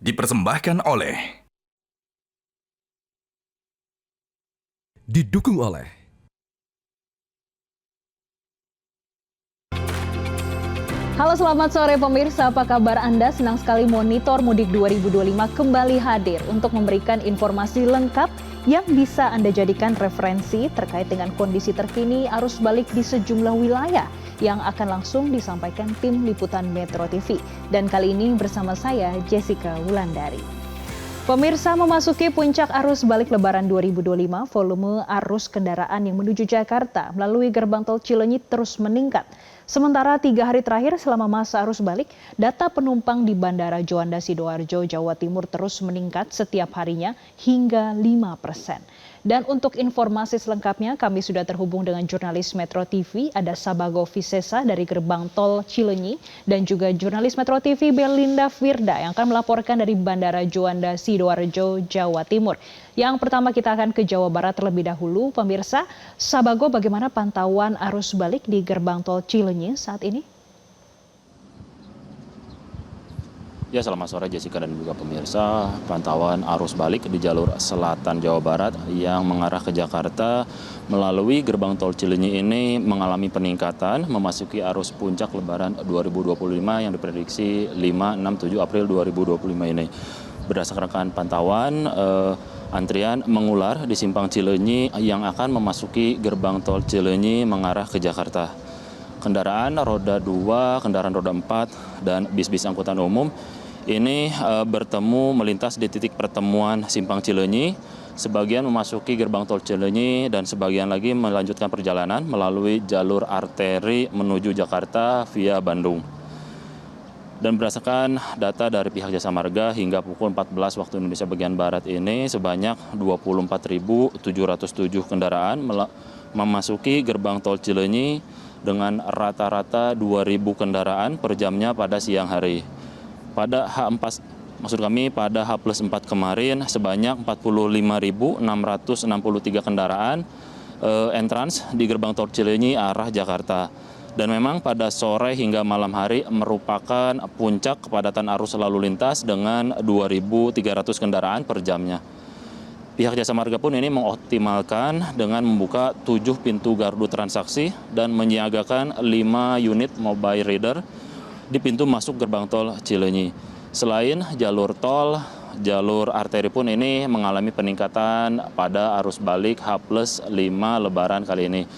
dipersembahkan oleh didukung oleh Halo selamat sore pemirsa, apa kabar Anda? Senang sekali Monitor Mudik 2025 kembali hadir untuk memberikan informasi lengkap yang bisa Anda jadikan referensi terkait dengan kondisi terkini arus balik di sejumlah wilayah yang akan langsung disampaikan tim liputan Metro TV. Dan kali ini bersama saya Jessica Wulandari. Pemirsa, memasuki puncak arus balik Lebaran 2025, volume arus kendaraan yang menuju Jakarta melalui gerbang tol Cileunyi terus meningkat. Sementara 3 hari terakhir selama masa arus balik, data penumpang di Bandara Juanda Sidoarjo, Jawa Timur terus meningkat setiap harinya hingga 5%. Dan untuk informasi selengkapnya, kami sudah terhubung dengan jurnalis Metro TV, ada Sabago Visesa dari gerbang tol Cileunyi, dan juga jurnalis Metro TV Belinda Firda yang akan melaporkan dari Bandara Juanda Sidoarjo, Jawa Timur. Yang pertama kita akan ke Jawa Barat terlebih dahulu. Pemirsa, Sabago, bagaimana pantauan arus balik di gerbang tol Cileunyi saat ini? Ya, selamat sore Jessica dan juga pemirsa. Pantauan arus balik di jalur selatan Jawa Barat yang mengarah ke Jakarta melalui gerbang tol Cileunyi ini mengalami peningkatan memasuki arus puncak Lebaran 2025 yang diprediksi 5, 6, 7 April 2025 ini. Berdasarkan pantauan, antrian mengular di simpang Cileunyi yang akan memasuki gerbang tol Cileunyi mengarah ke Jakarta. Kendaraan roda 2, kendaraan roda 4, dan bis-bis angkutan umum ini bertemu melintas di titik pertemuan simpang Cileunyi. Sebagian memasuki gerbang tol Cileunyi dan sebagian lagi melanjutkan perjalanan melalui jalur arteri menuju Jakarta via Bandung. Dan berdasarkan data dari pihak Jasa Marga hingga pukul 14 waktu Indonesia bagian Barat ini sebanyak 24.707 kendaraan memasuki gerbang tol Cileunyi dengan rata-rata 2.000 kendaraan per jamnya pada siang hari. Pada pada H+4 kemarin sebanyak 45.663 kendaraan entrans di gerbang tol Cileunyi arah Jakarta. Dan memang pada sore hingga malam hari merupakan puncak kepadatan arus lalu lintas dengan 2.300 kendaraan per jamnya. Pihak Jasa Marga pun ini mengoptimalkan dengan membuka 7 pintu gardu transaksi dan menyiagakan 5 unit mobile reader di pintu masuk gerbang tol Cileunyi. Selain jalur tol, jalur arteri pun ini mengalami peningkatan pada arus balik H+5 Lebaran kali ini.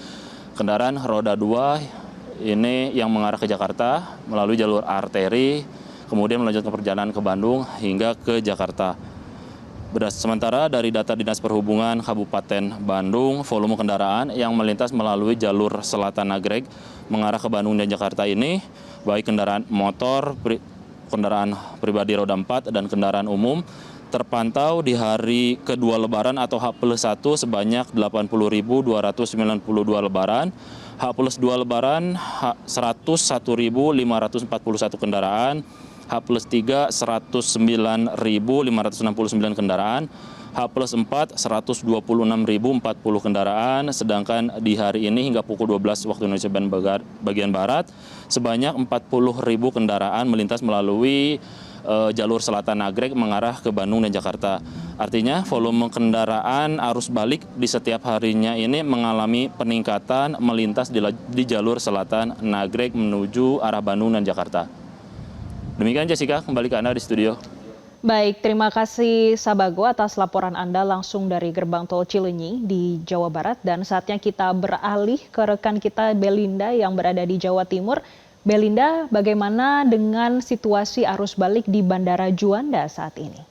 Kendaraan roda 2 ini yang mengarah ke Jakarta melalui jalur arteri, kemudian melanjutkan perjalanan ke Bandung hingga ke Jakarta. Sementara dari data Dinas Perhubungan Kabupaten Bandung, volume kendaraan yang melintas melalui jalur Selatan Nagreg mengarah ke Bandung dan Jakarta ini, baik kendaraan motor, kendaraan pribadi roda 4, dan kendaraan umum, terpantau di hari kedua Lebaran atau H+1 sebanyak 80.292 lebaran, H+2 Lebaran 101.541 kendaraan, H+3 109.569 kendaraan, H+4 126.040 kendaraan, sedangkan di hari ini hingga pukul 12 waktu Indonesia bagian Barat sebanyak 40.000 kendaraan melintas melalui jalur Selatan Nagreg mengarah ke Bandung dan Jakarta. Artinya volume kendaraan arus balik di setiap harinya ini mengalami peningkatan melintas di jalur Selatan Nagreg menuju arah Bandung dan Jakarta. Demikian Jessica, kembali ke Anda di studio. Baik, terima kasih Sabago atas laporan Anda langsung dari gerbang tol Cileunyi di Jawa Barat. Dan saatnya kita beralih ke rekan kita Belinda yang berada di Jawa Timur. Belinda, bagaimana dengan situasi arus balik di Bandara Juanda saat ini?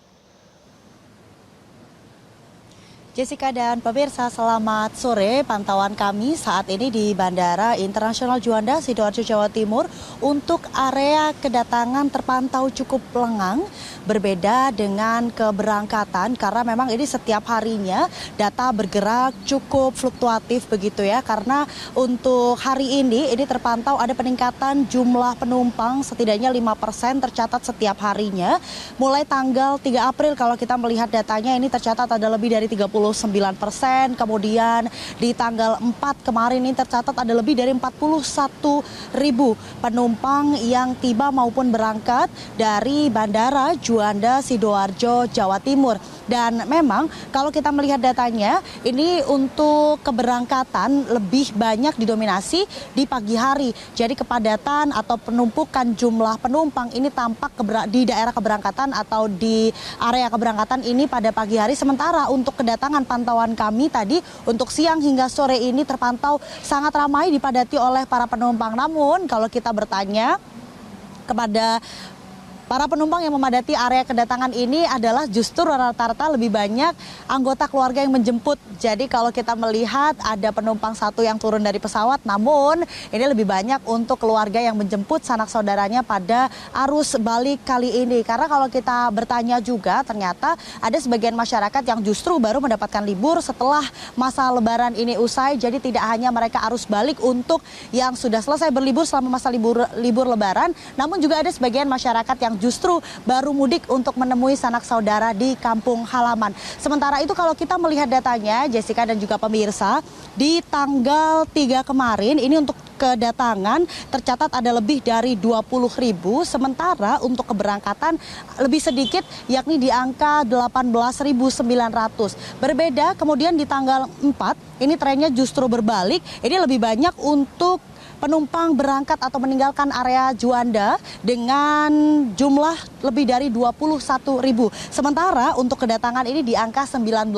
Jessica dan pemirsa, selamat sore. Pantauan kami saat ini di Bandara Internasional Juanda Sidoarjo, Jawa Timur untuk area kedatangan terpantau cukup lengang, berbeda dengan keberangkatan karena memang ini setiap harinya data bergerak cukup fluktuatif begitu ya, karena untuk hari ini terpantau ada peningkatan jumlah penumpang setidaknya 5% tercatat setiap harinya. Mulai tanggal 3 April kalau kita melihat datanya ini tercatat ada lebih dari 30.000 29%. Kemudian di tanggal 4 kemarin ini tercatat ada lebih dari 41.000 penumpang yang tiba maupun berangkat dari Bandara Juanda Sidoarjo, Jawa Timur. Dan memang kalau kita melihat datanya, ini untuk keberangkatan lebih banyak didominasi di pagi hari. Jadi kepadatan atau penumpukan jumlah penumpang ini tampak di daerah keberangkatan atau di area keberangkatan ini pada pagi hari. Sementara untuk kedatangan pantauan kami tadi untuk siang hingga sore ini terpantau sangat ramai dipadati oleh para penumpang. Namun kalau kita bertanya kepada para penumpang yang memadati area kedatangan ini adalah justru rata-rata lebih banyak anggota keluarga yang menjemput. Jadi kalau kita melihat ada penumpang satu yang turun dari pesawat, namun ini lebih banyak untuk keluarga yang menjemput sanak saudaranya pada arus balik kali ini. Karena kalau kita bertanya juga ternyata ada sebagian masyarakat yang justru baru mendapatkan libur setelah masa lebaran ini usai. Jadi tidak hanya mereka arus balik untuk yang sudah selesai berlibur selama masa libur lebaran, namun juga ada sebagian masyarakat yang justru baru mudik untuk menemui sanak saudara di kampung halaman. Sementara itu kalau kita melihat datanya, Jessica dan juga pemirsa, di tanggal 3 kemarin ini untuk kedatangan tercatat ada lebih dari 20.000, sementara untuk keberangkatan lebih sedikit yakni di angka 18.900. Berbeda kemudian di tanggal 4 ini trennya justru berbalik, ini lebih banyak untuk penumpang berangkat atau meninggalkan area Juanda dengan jumlah lebih dari 21.000. Sementara untuk kedatangan ini di angka 19.000.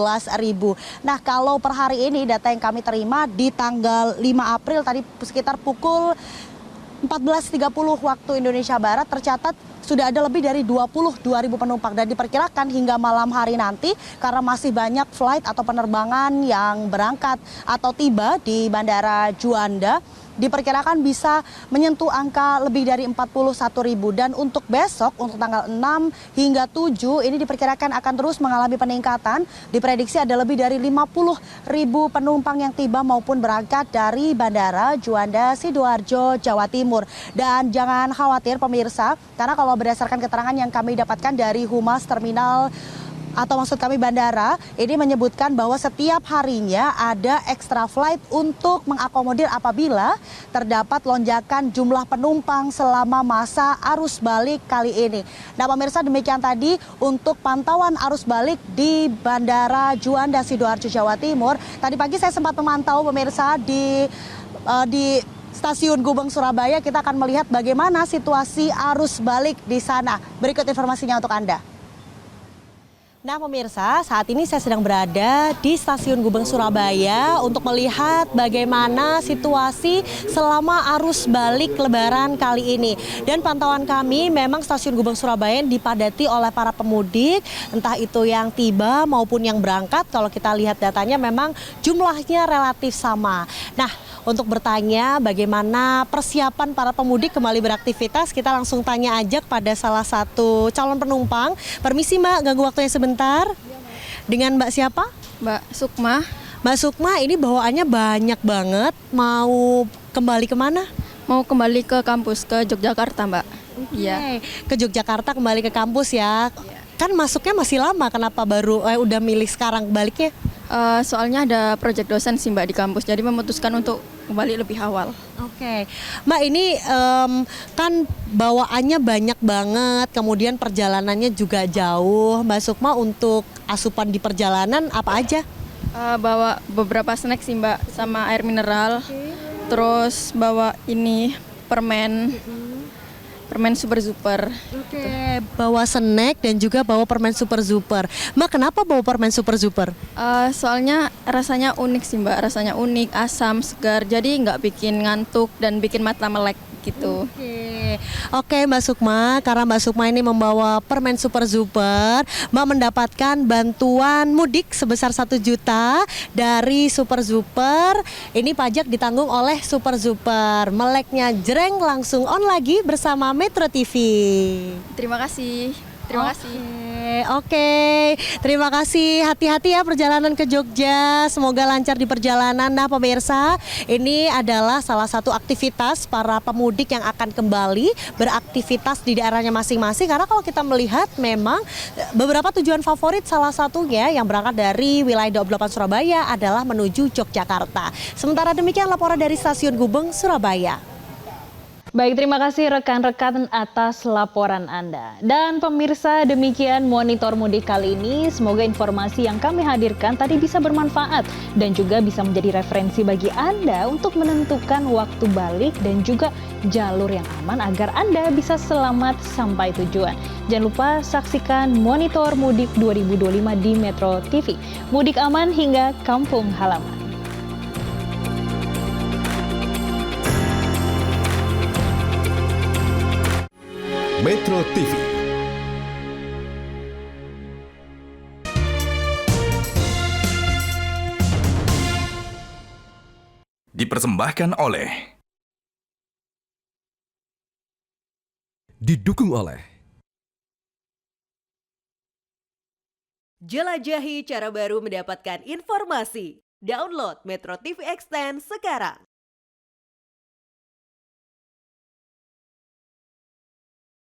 Nah, kalau per hari ini data yang kami terima di tanggal 5 April tadi sekitar pukul 14.30 waktu Indonesia Barat tercatat sudah ada lebih dari 22.000 penumpang dan diperkirakan hingga malam hari nanti karena masih banyak flight atau penerbangan yang berangkat atau tiba di Bandara Juanda diperkirakan bisa menyentuh angka lebih dari 41.000 dan untuk besok untuk tanggal 6 hingga 7 ini diperkirakan akan terus mengalami peningkatan. Diprediksi ada lebih dari 50.000 penumpang yang tiba maupun berangkat dari Bandara Juanda Sidoarjo, Jawa Timur. Dan jangan khawatir pemirsa, karena kalau berdasarkan keterangan yang kami dapatkan dari Humas Terminal atau maksud kami bandara, ini menyebutkan bahwa setiap harinya ada extra flight untuk mengakomodir apabila terdapat lonjakan jumlah penumpang selama masa arus balik kali ini. Nah pemirsa, demikian tadi untuk pantauan arus balik di Bandara Juanda Sidoarjo, Jawa Timur. Tadi pagi saya sempat memantau pemirsa di Stasiun Gubeng Surabaya. Kita akan melihat bagaimana situasi arus balik di sana. Berikut informasinya untuk Anda. Nah pemirsa, saat ini saya sedang berada di Stasiun Gubeng Surabaya untuk melihat bagaimana situasi selama arus balik lebaran kali ini. Dan pantauan kami memang Stasiun Gubeng Surabaya dipadati oleh para pemudik, entah itu yang tiba maupun yang berangkat. Kalau kita lihat datanya memang jumlahnya relatif sama. Nah, untuk bertanya bagaimana persiapan para pemudik kembali beraktivitas, kita langsung tanya aja kepada salah satu calon penumpang. Permisi Mbak, ganggu waktunya sebentar. Dengan Mbak siapa? Mbak Sukma. Mbak Sukma, ini bawaannya banyak banget. Mau kembali kemana? Mau kembali ke kampus, ke Yogyakarta Mbak. Iya. Ke Yogyakarta, kembali ke kampus ya. Kan masuknya masih lama, kenapa baru udah milih sekarang baliknya? Soalnya ada proyek dosen sih Mbak di kampus, jadi memutuskan untuk kembali lebih awal. Oke. Mbak, ini kan bawaannya banyak banget, kemudian perjalanannya juga jauh. Mbak Sukma, untuk asupan di perjalanan apa aja? Bawa beberapa snack sih Mbak, sama air mineral. Terus bawa ini permen Super Super. Oke, bawa snack dan juga bawa permen Super Super. Mbak, kenapa bawa permen Super Super? Soalnya rasanya unik sih Mbak, rasanya unik, asam, segar, jadi nggak bikin ngantuk dan bikin mata melek gitu. Oke Mbak Sukma, karena Mbak Sukma ini membawa permen Super Super, Mbak mendapatkan bantuan mudik sebesar 1 juta dari Super Super. Ini pajak ditanggung oleh Super Super. Meleknya jreng, langsung on lagi bersama Metro TV. Terima kasih. Terima kasih. Oke. Terima kasih. Hati-hati ya perjalanan ke Jogja. Semoga lancar di perjalanan. Nah, pemirsa, ini adalah salah satu aktivitas para pemudik yang akan kembali beraktivitas di daerahnya masing-masing. Karena kalau kita melihat memang beberapa tujuan favorit, salah satunya yang berangkat dari wilayah Daob 8 Surabaya adalah menuju Yogyakarta. Sementara demikian laporan dari Stasiun Gubeng, Surabaya. Baik, terima kasih rekan-rekan atas laporan Anda. Dan pemirsa, demikian Monitor Mudik kali ini. Semoga informasi yang kami hadirkan tadi bisa bermanfaat dan juga bisa menjadi referensi bagi Anda untuk menentukan waktu balik dan juga jalur yang aman agar Anda bisa selamat sampai tujuan. Jangan lupa saksikan Monitor Mudik 2025 di Metro TV. Mudik aman hingga kampung halaman. Metro TV. Dipersembahkan oleh, didukung oleh Jelajahi cara baru mendapatkan informasi. Download Metro TV Extend sekarang.